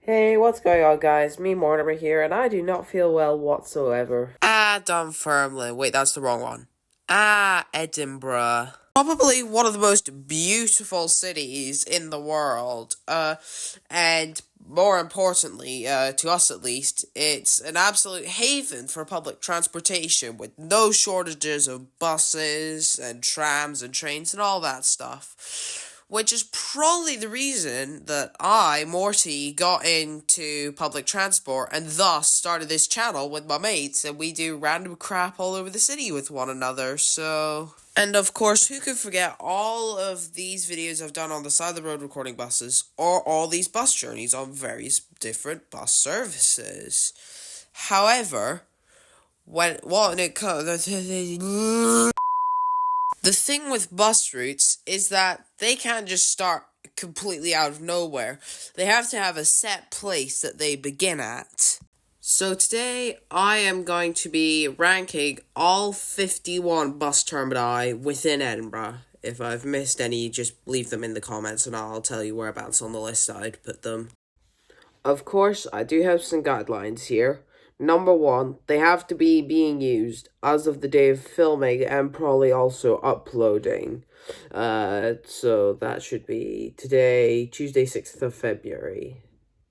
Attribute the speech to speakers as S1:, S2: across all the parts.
S1: Hey, what's going on, guys? Me, Mortimer here, and I do not feel well whatsoever.
S2: Dunfermline. Wait, that's the wrong one. Edinburgh. Probably one of the most beautiful cities in the world. And more importantly, to us at least, it's an absolute haven for public transportation with no shortages of buses and trams and trains and all that stuff. Which is probably the reason that I, Morty, got into public transport and thus started this channel with my mates, and we do random crap all over the city with one another, so... And of course, who could forget all of these videos I've done on the side of the road recording buses, or all these bus journeys on various different bus services. However, when it comes... The thing with bus routes is that they can't just start completely out of nowhere. They have to have a set place that they begin at. So today I am going to be ranking all 51 bus termini within Edinburgh. If I've missed any, just leave them in the comments and I'll tell you whereabouts on the list I'd put them.
S1: Of course, I do have some guidelines here. Number one, they have to be being used as of the day of filming and probably also uploading. So that should be today, Tuesday, 6th of February.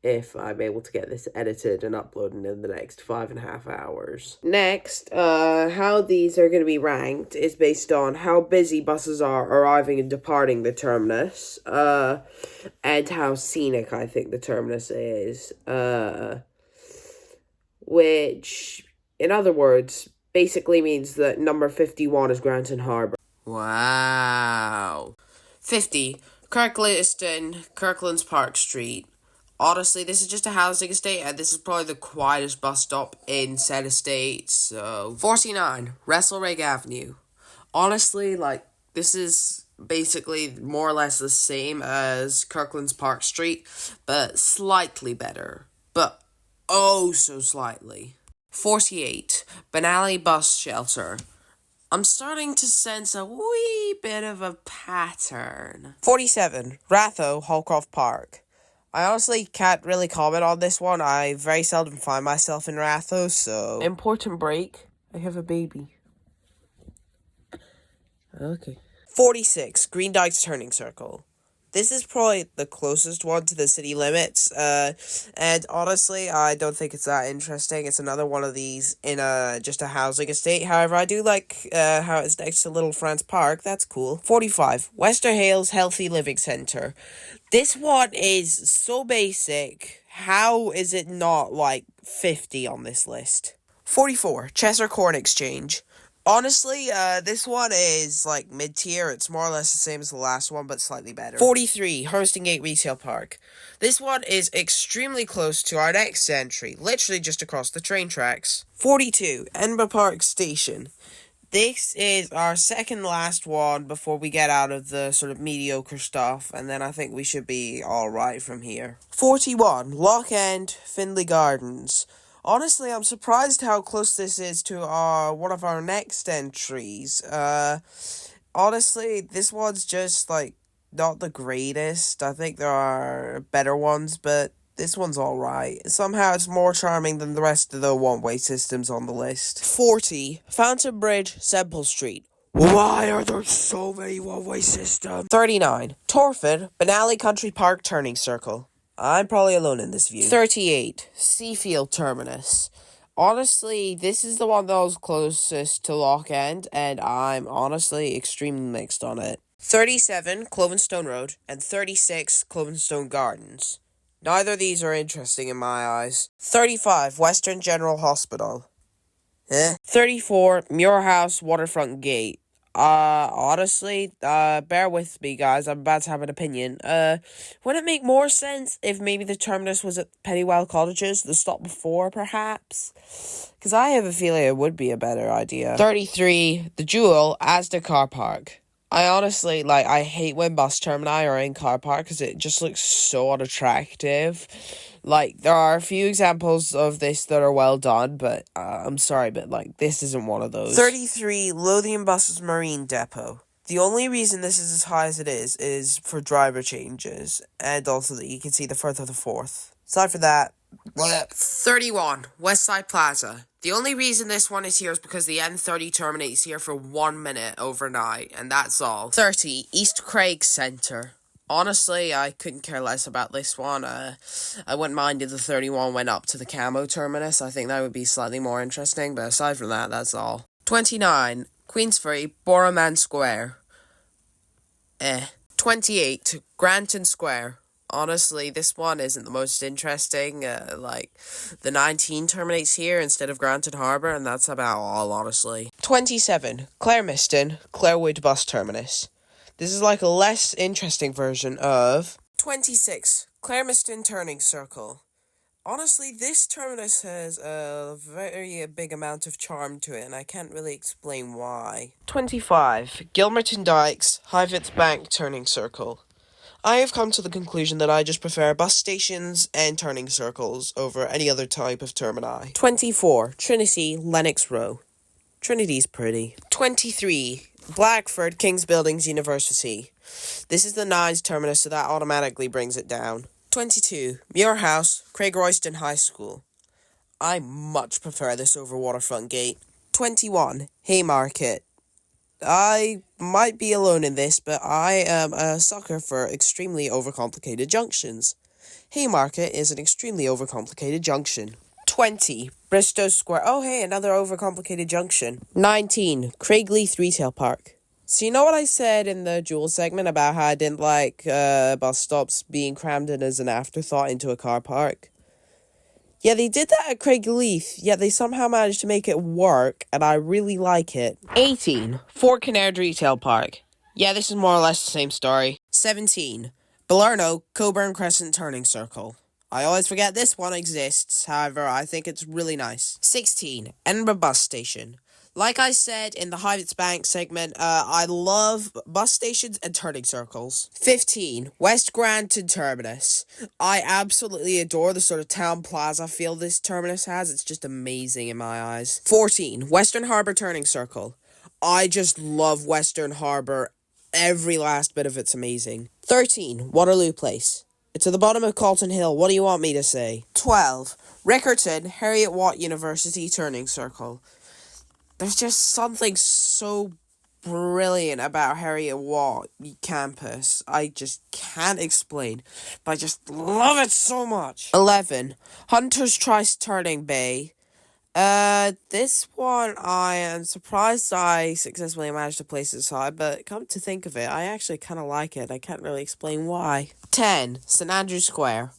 S1: If I'm able to get this edited and uploaded in the next 5.5 hours. Next, how these are going to be ranked is based on how busy buses are arriving and departing the terminus, and how scenic I think the terminus is, which, in other words, basically means that number 51 is Granton Harbour.
S2: Wow. 50. Kirkland's Park Street. Honestly, this is just a housing estate, and this is probably the quietest bus stop in said estate, so... 49. Wrestlerague Avenue. Honestly, this is basically more or less the same as Kirkland's Park Street, but slightly better. But oh so slightly. 48. Benally Bus Shelter. I'm starting to sense a wee bit of a pattern. 47. Ratho Holcroft Park. I honestly can't really comment on this one. I very seldom find myself in Ratho, so...
S1: Important break. I have a baby. Okay.
S2: 46. Green Dykes Turning Circle. This is probably the closest one to the city limits, and honestly, I don't think it's that interesting. It's another one of these in just a housing estate. However, I do like how it's next to Little France Park. That's cool. 45. Wester Hales Healthy Living Centre. This one is so basic. How is it not, 50 on this list? 44. Chester Corn Exchange. Honestly, this one is, mid-tier. It's more or less the same as the last one, but slightly better. 43, Hurston Gate Retail Park. This one is extremely close to our next entry, literally just across the train tracks. 42, Edinburgh Park Station. This is our second last one before we get out of the sort of mediocre stuff, and then I think we should be alright from here. 41, Loch End Findlay Gardens. Honestly, I'm surprised how close this is to one of our next entries. Honestly, this one's just, not the greatest. I think there are better ones, but this one's alright. Somehow it's more charming than the rest of the one-way systems on the list. 40. Fountain Bridge, Semple Street. Why are there so many one-way systems? 39. Torford, Benally Country Park Turning Circle. I'm probably alone in this view. 38. Seafield Terminus. Honestly, this is the one that was closest to Loch End, and I'm honestly extremely mixed on it. 37. Clovenstone Road, and 36. Clovenstone Gardens. Neither of these are interesting in my eyes. 35. Western General Hospital. 34. Muirhouse Waterfront Gate. Honestly, bear with me, guys. I'm about to have an opinion. Would it make more sense if maybe the terminus was at Pennywell Cottages, the stop before, perhaps? Because I have a feeling it would be a better idea. 33, The Jewel, Asda Car Park. I honestly, I hate when bus termini are in car park because it just looks so unattractive. There are a few examples of this that are well done, but I'm sorry, but, this isn't one of those. 33, Lothian Buses Marine Depot. The only reason this is as high as it is for driver changes, and also that you can see the first of the fourth. Aside from that, 31, Westside Plaza. The only reason this one is here is because the N30 terminates here for 1 minute overnight, and that's all. 30, East Craig Centre. Honestly, I couldn't care less about this one. I wouldn't mind if the 31 went up to the Camo terminus. I think that would be slightly more interesting, but aside from that, that's all. 29, Queensferry, Borroman Square. 28, Granton Square. Honestly, this one isn't the most interesting. The 19 terminates here instead of Granton Harbour, and that's about all, honestly. 27, Claremiston, Clarewood Bus Terminus. This is like a less interesting version of 26, Claremiston Turning Circle. Honestly, this terminus has a very big amount of charm to it, and I can't really explain why. 25, Gilmerton Dykes, Hivets Bank Turning Circle. I have come to the conclusion that I just prefer bus stations and turning circles over any other type of termini. 24, Trinity, Lennox Row. Trinity's pretty. 23, Blackford, King's Buildings University. This is the 9's terminus, so that automatically brings it down. 22, Muir House, Craig Royston High School. I much prefer this over Waterfront Gate. 21, Haymarket. I might be alone in this, but I am a sucker for extremely overcomplicated junctions. Haymarket is an extremely overcomplicated junction. 20, Bristow Square. Oh, hey, another overcomplicated junction. 19, Craigleith Retail Park. So you know what I said in the Jewel segment about how I didn't like bus stops being crammed in as an afterthought into a car park? Yeah, they did that at Craigleith, yet they somehow managed to make it work, and I really like it. 18, Fort Kinnaird Retail Park. Yeah, this is more or less the same story. 17, Balerno, Coburn Crescent Turning Circle. I always forget this one exists, however, I think it's really nice. 16, Edinburgh Bus Station. Like I said in the Hivets Bank segment, I love bus stations and turning circles. 15, West Granton Terminus. I absolutely adore the sort of town plaza feel this terminus has. It's just amazing in my eyes. 14, Western Harbour Turning Circle. I just love Western Harbour. Every last bit of it's amazing. 13, Waterloo Place. It's at the bottom of Calton Hill. What do you want me to say? 12, Riccarton, Harriet Watt University Turning Circle. There's just something so brilliant about Harriet Watt campus. I just can't explain, but I just love it so much. 11, Hunter's Trice Turning Bay. This one I am surprised I successfully managed to place this high, but come to think of it, I actually kind of like it. I can't really explain why. 10, St Andrews Square.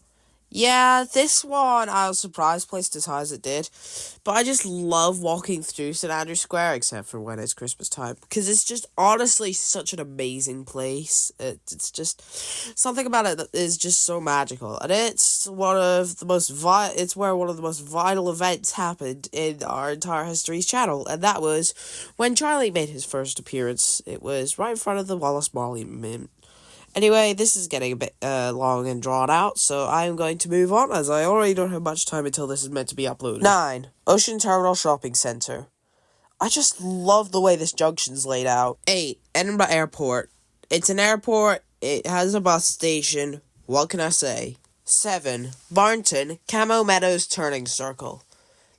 S2: Yeah, this one I was surprised placed as high as it did, but I just love walking through St Andrews Square, except for when it's Christmas time, because it's just honestly such an amazing place. It's just something about it that is just so magical, and it's one of the most it's where one of the most vital events happened in our entire History's channel, and that was when Charlie made his first appearance. It was right in front of the Wallace Monument. Anyway, this is getting a bit long and drawn out, so I'm going to move on, as I already don't have much time until this is meant to be uploaded. 9, Ocean Terminal Shopping Centre. I just love the way this junction's laid out. 8, Edinburgh Airport. It's an airport, it has a bus station, what can I say? 7, Barnton, Camo Meadows Turning Circle.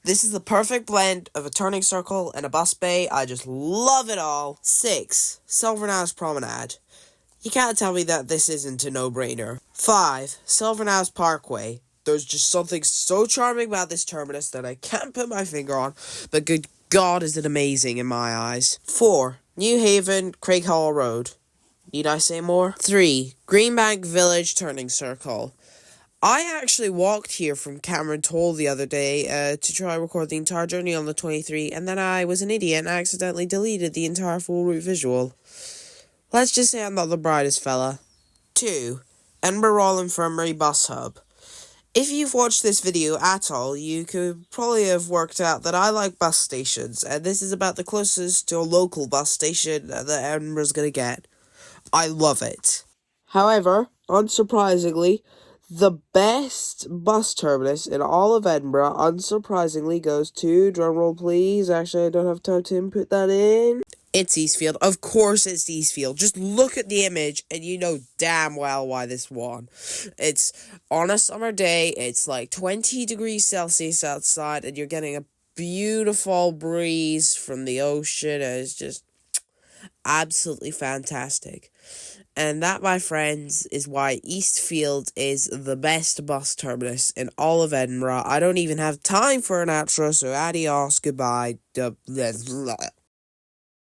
S2: This is the perfect blend of a turning circle and a bus bay. I just love it all. 6, Silvernails Promenade. You can't tell me that this isn't a no-brainer. 5, Silvernails Parkway. There's just something so charming about this terminus that I can't put my finger on, but good God is it amazing in my eyes. 4, New Haven, Craighall Road. Need I say more? 3, Greenbank Village Turning Circle. I actually walked here from Cameron Toll the other day to try record the entire journey on the 23, and then I was an idiot and accidentally deleted the entire full route visual. Let's just say I'm not the brightest fella. 2, Edinburgh Royal Infirmary Bus Hub. If you've watched this video at all, you could probably have worked out that I like bus stations, and this is about the closest to a local bus station that Edinburgh's gonna get. I love it. However, unsurprisingly, the best bus terminus in all of Edinburgh, unsurprisingly, goes to, drumroll please, actually I don't have time to input that in, It's Eastfield. Of course it's Eastfield. Just look at the image and you know damn well why this won. It's on a summer day, it's like 20 degrees Celsius outside, and you're getting a beautiful breeze from the ocean. And it's just absolutely fantastic. And that, my friends, is why Eastfield is the best bus terminus in all of Edinburgh. I don't even have time for an outro, so adios, goodbye.